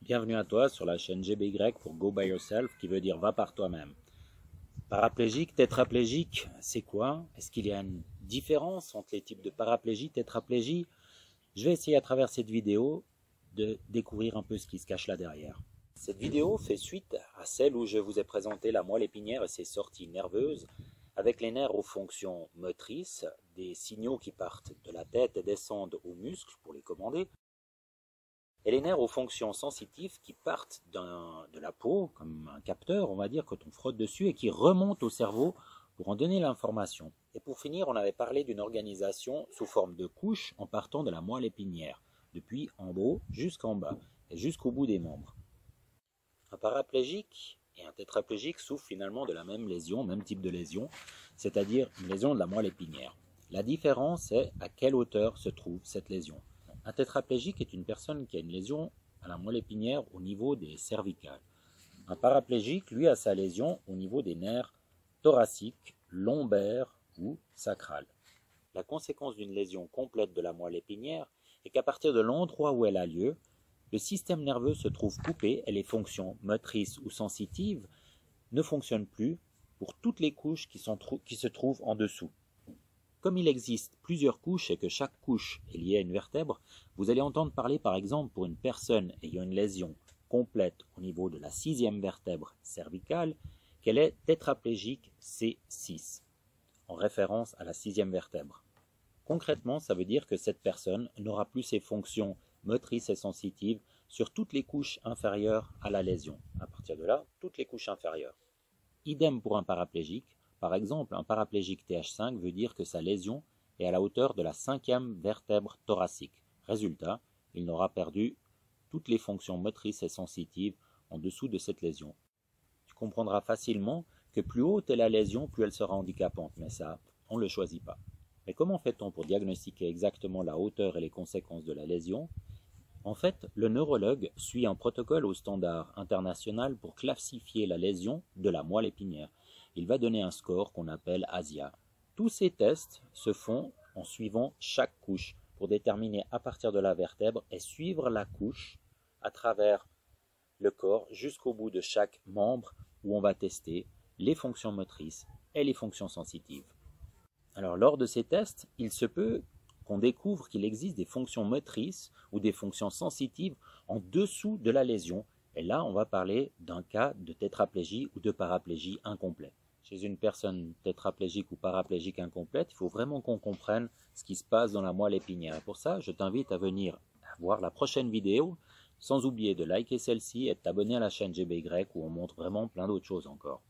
Bienvenue à toi sur la chaîne GBY pour Go By Yourself, qui veut dire va par toi-même. Paraplégique, tétraplégique, c'est quoi? Est-ce qu'il y a une différence entre les types de paraplégie, tétraplégie? Je vais essayer à travers cette vidéo de découvrir un peu ce qui se cache là derrière. Cette vidéo fait suite à celle où je vous ai présenté la moelle épinière et ses sorties nerveuses, avec les nerfs aux fonctions motrices, des signaux qui partent de la tête et descendent aux muscles pour les commander, et les nerfs aux fonctions sensitives qui partent de la peau, comme un capteur, on va dire, quand on frotte dessus, et qui remontent au cerveau pour en donner l'information. Et pour finir, on avait parlé d'une organisation sous forme de couches en partant de la moelle épinière, depuis en haut jusqu'en bas, et jusqu'au bout des membres. Un paraplégique et un tétraplégique souffrent finalement de la même lésion, même type de lésion, c'est-à-dire une lésion de la moelle épinière. La différence est à quelle hauteur se trouve cette lésion. Un tétraplégique est une personne qui a une lésion à la moelle épinière au niveau des cervicales. Un paraplégique, lui, a sa lésion au niveau des nerfs thoraciques, lombaires ou sacrales. La conséquence d'une lésion complète de la moelle épinière est qu'à partir de l'endroit où elle a lieu, le système nerveux se trouve coupé et les fonctions motrices ou sensitives ne fonctionnent plus pour toutes les couches qui se trouvent en dessous. Comme il existe plusieurs couches et que chaque couche est liée à une vertèbre, vous allez entendre parler par exemple pour une personne ayant une lésion complète au niveau de la 6e vertèbre cervicale qu'elle est tétraplégique C6, en référence à la 6e vertèbre. Concrètement, ça veut dire que cette personne n'aura plus ses fonctions motrices et sensitives sur toutes les couches inférieures à la lésion. À partir de là, toutes les couches inférieures. Idem pour un paraplégique. Par exemple, un paraplégique TH5 veut dire que sa lésion est à la hauteur de la 5e vertèbre thoracique. Résultat, il n'aura perdu toutes les fonctions motrices et sensitives en dessous de cette lésion. Tu comprendras facilement que plus haute est la lésion, plus elle sera handicapante, mais ça, on ne le choisit pas. Mais comment fait-on pour diagnostiquer exactement la hauteur et les conséquences de la lésion? En fait, le neurologue suit un protocole au standard international pour classifier la lésion de la moelle épinière. Il va donner un score qu'on appelle ASIA. Tous ces tests se font en suivant chaque couche pour déterminer à partir de la vertèbre et suivre la couche à travers le corps jusqu'au bout de chaque membre où on va tester les fonctions motrices et les fonctions sensitives. Alors lors de ces tests, il se peut qu'on découvre qu'il existe des fonctions motrices ou des fonctions sensitives en dessous de la lésion. Et là, on va parler d'un cas de tétraplégie ou de paraplégie incomplète. Chez une personne tétraplégique ou paraplégique incomplète, il faut vraiment qu'on comprenne ce qui se passe dans la moelle épinière. Et pour ça, je t'invite à venir voir la prochaine vidéo, sans oublier de liker celle-ci et de t'abonner à la chaîne GBY où on montre vraiment plein d'autres choses encore.